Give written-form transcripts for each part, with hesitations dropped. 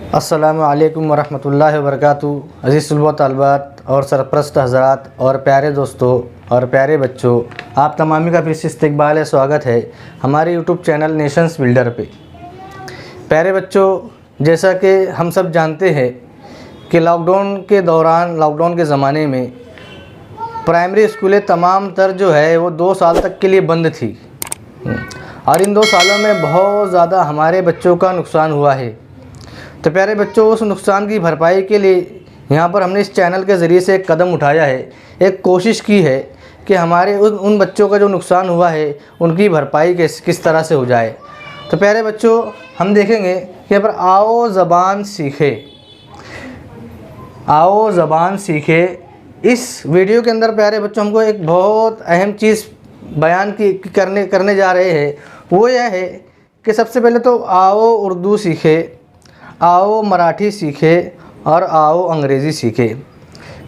अस्सलामु अलैकुम वरहमतुल्लाहि वबरकातुहू। अज़ीज़ तलबा तलबात और सरप्रस्त हज़रात और प्यारे दोस्तों और प्यारे बच्चों, आप तमामी का फिर से इस्तकबाल है, स्वागत है हमारे यूट्यूब चैनल नेशंस बिल्डर पे। प्यारे बच्चों, जैसा कि हम सब जानते हैं कि लॉकडाउन के दौरान, लॉकडाउन के ज़माने में प्राइमरी स्कूलें तमाम तर जो है वो 2 साल तक के लिए बंद थी और इन 2 सालों में बहुत ज़्यादा हमारे बच्चों का नुकसान हुआ है। तो प्यारे बच्चों, उस नुकसान की भरपाई के लिए यहाँ पर हमने इस चैनल के ज़रिए से एक कदम उठाया है, एक कोशिश की है कि हमारे उन बच्चों का जो नुकसान हुआ है उनकी भरपाई किस तरह से हो जाए। तो प्यारे बच्चों, हम देखेंगे कि यहाँ पर आओ ज़बान सीखे, आओ ज़बान सीखे। इस वीडियो के अंदर प्यारे बच्चों हमको एक बहुत अहम चीज़ बयान करने जा रहे हैं। वो यह है कि सबसे पहले तो आओ उर्दू सीखे, आओ मराठी सीखे और आओ अंग्रेज़ी सीखे।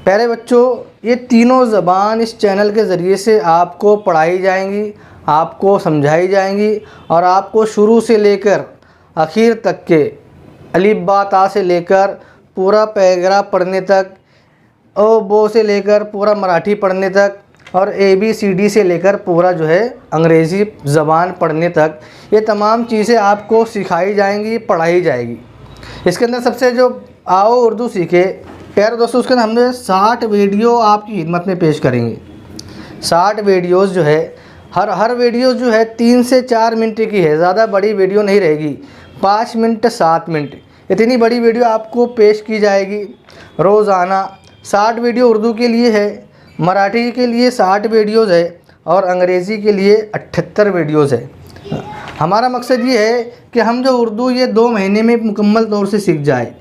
प्यारे बच्चों, ये तीनों ज़बान इस चैनल के ज़रिए से आपको पढ़ाई जाएंगी, आपको समझाई जाएंगी और आपको शुरू से लेकर आखिर तक के अलिफ बा ता से लेकर पूरा पैराग्राफ पढ़ने तक, ओ बो से लेकर पूरा मराठी पढ़ने तक और ABCD से लेकर पूरा जो है अंग्रेज़ी ज़बान पढ़ने तक, ये तमाम चीज़ें आपको सिखाई जाएंगी, पढ़ाई जाएगी। इसके अंदर सबसे जो आओ उर्दू सीखे, प्यारे दोस्तों, उसके अंदर हमने 60 वीडियो आपकी खिदमत में पेश करेंगे। 60 वीडियोज़ जो है, हर वीडियो जो है 3 से 4 मिनट की है, ज़्यादा बड़ी वीडियो नहीं रहेगी। 5 मिनट 7 मिनट इतनी बड़ी वीडियो आपको पेश की जाएगी रोज़ाना। 60 वीडियो उर्दू के लिए है, मराठी के लिए 60 वीडियोज़ है और अंग्रेज़ी के लिए 78 वीडियोज़ है। हमारा मकसद ये है कि हम जो उर्दू ये 2 महीने में मुकम्मल तौर से सीख जाए,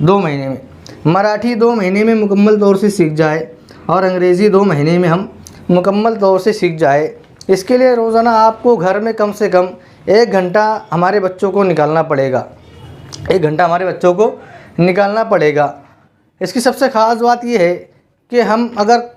2 महीने में, मराठी 2 महीने में मुकम्मल तौर से सीख जाए और अंग्रेज़ी 2 महीने में हम मुकम्मल तौर से सीख जाए। इसके लिए रोज़ाना आपको घर में कम से कम 1 घंटा हमारे बच्चों को निकालना पड़ेगा, 1 घंटा हमारे बच्चों को निकालना पड़ेगा। इसकी सबसे ख़ास बात यह है कि हम अगर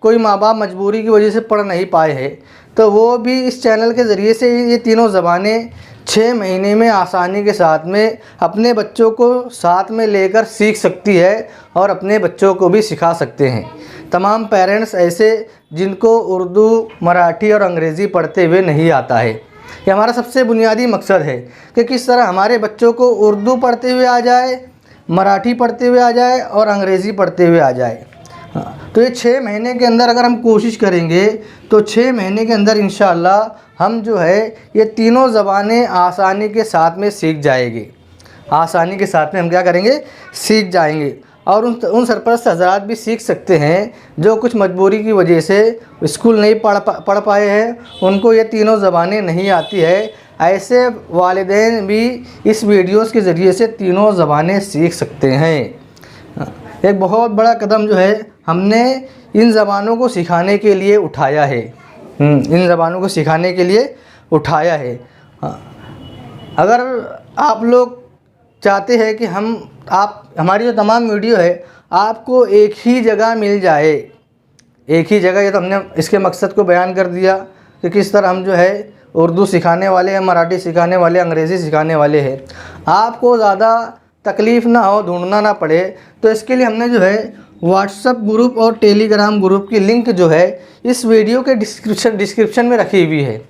कोई माँ बाप मजबूरी की वजह से पढ़ नहीं पाए हैं तो वो भी इस चैनल के ज़रिए से ये तीनों ज़बानें 6 महीने में आसानी के साथ में अपने बच्चों को साथ में लेकर सीख सकती है और अपने बच्चों को भी सिखा सकते हैं। तमाम पेरेंट्स ऐसे जिनको उर्दू, मराठी और अंग्रेज़ी पढ़ते हुए नहीं आता है, ये हमारा सबसे बुनियादी मकसद है कि किस तरह हमारे बच्चों को उर्दू पढ़ते हुए आ जाए, मराठी पढ़ते हुए आ जाए और अंग्रेज़ी पढ़ते हुए आ जाए। तो ये 6 महीने के अंदर अगर हम कोशिश करेंगे तो 6 महीने के अंदर इंशाअल्लाह हम जो है ये तीनों ज़बानें आसानी के साथ में सीख जाएंगे, आसानी के साथ में हम क्या करेंगे, सीख जाएंगे। और उन सरपरस्त हज़रात भी सीख सकते हैं जो कुछ मजबूरी की वजह से स्कूल नहीं पढ़ पाए हैं, उनको ये तीनों ज़बानें नहीं आती है। ऐसे वालिदैन भी इस वीडियोज़ के ज़रिए से तीनों ज़बानें सीख सकते हैं। एक बहुत बड़ा कदम जो है हमने इन ज़बानों को सिखाने के लिए उठाया है, इन ज़बानों को सिखाने के लिए उठाया है। अगर आप लोग चाहते हैं कि हमारी जो तमाम वीडियो है आपको एक ही जगह मिल जाए, एक ही जगह, ये तो हमने इसके मकसद को बयान कर दिया कि किस तरह हम जो है उर्दू सिखाने वाले हैं, मराठी सिखाने वाले, अंग्रेज़ी सिखाने वाले हैं, आपको ज़्यादा तकलीफ़ ना हो, ढूंढना ना पड़े। तो इसके लिए हमने जो है व्हाट्सएप ग्रुप और टेलीग्राम ग्रुप की लिंक जो है इस वीडियो के डिस्क्रिप्शन में रखी हुई है।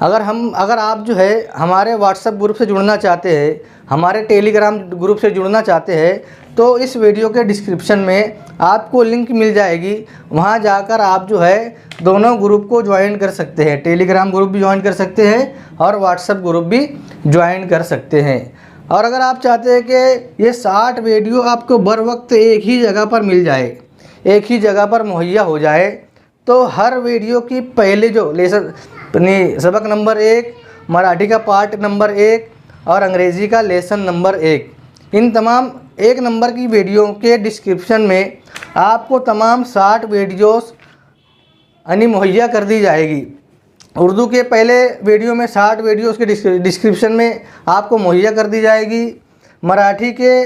अगर आप जो है हमारे व्हाट्सएप ग्रुप से जुड़ना चाहते हैं, हमारे टेलीग्राम ग्रुप से जुड़ना चाहते हैं, तो इस वीडियो के डिस्क्रिप्शन में आपको लिंक मिल जाएगी। वहां जाकर आप जो है दोनों ग्रुप को ज्वाइन कर सकते हैं, टेलीग्राम ग्रुप भी ज्वाइन कर सकते हैं और व्हाट्सएप ग्रुप भी ज्वाइन कर सकते हैं। और अगर आप चाहते हैं कि ये 60 वीडियो आपको बर वक्त एक ही जगह पर मिल जाए, एक ही जगह पर मुहैया हो जाए, तो हर वीडियो की पहले जो लेसन सबक नंबर 1, मराठी का पार्ट नंबर 1 और अंग्रेज़ी का लेसन नंबर 1, इन तमाम 1 नंबर की वीडियो के डिस्क्रिप्शन में आपको तमाम 60 वीडियोस मुहैया कर दी जाएगी। उर्दू के पहले वीडियो में 60 वीडियोस के डिस्क्रिप्शन में आपको मुहैया कर दी जाएगी। मराठी के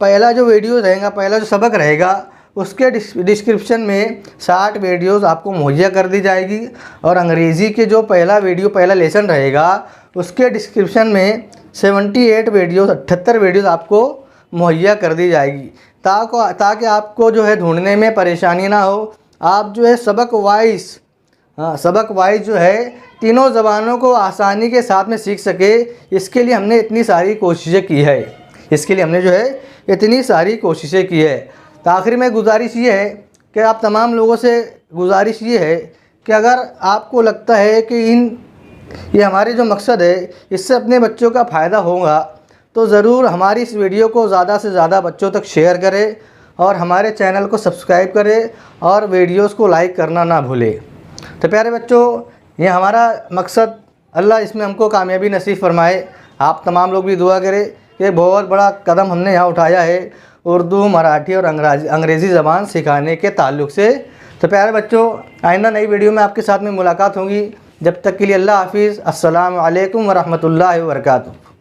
पहला जो वीडियो रहेगा, पहला जो सबक रहेगा, उसके डिस्क्रिप्शन में 60 वीडियोस आपको मुहैया कर दी जाएगी। और अंग्रेज़ी के जो पहला वीडियो, पहला लेसन रहेगा, उसके डिस्क्रिप्शन में 78 वीडियोस 78 वीडियोस आपको मुहैया कर दी जाएगी, ताकि आपको जो है ढूंढने में परेशानी ना हो। आप जो है सबक वाइज जो है तीनों ज़बानों को आसानी के साथ में सीख सके। इसके लिए हमने इतनी सारी कोशिशें की है, इतनी सारी कोशिशें की है। तो आखिर में गुजारिश ये है कि आप तमाम लोगों से गुजारिश ये है कि अगर आपको लगता है कि ये हमारे जो मकसद है इससे अपने बच्चों का फ़ायदा होगा, तो ज़रूर हमारी इस वीडियो को ज़्यादा से ज़्यादा बच्चों तक शेयर करें और हमारे चैनल को सब्सक्राइब करें और वीडियोस को लाइक करना ना भूलें। तो प्यारे बच्चों, ये हमारा मकसद, अल्लाह इसमें हमको कामयाबी नसीब फरमाए। आप तमाम लोग भी दुआ करें कि बहुत बड़ा कदम हमने यहाँ उठाया है उर्दू, मराठी और अंग्रेज़ी ज़बान सिखाने के ताल्लुक़ से। तो प्यारे बच्चों, आइंदा नई वीडियो में आपके साथ में मुलाकात होगी। जब तक के लिए अल्लाह हाफिज़। अस्सलामु अलैकुम व रहमतुल्लाहि व बरकातुहू।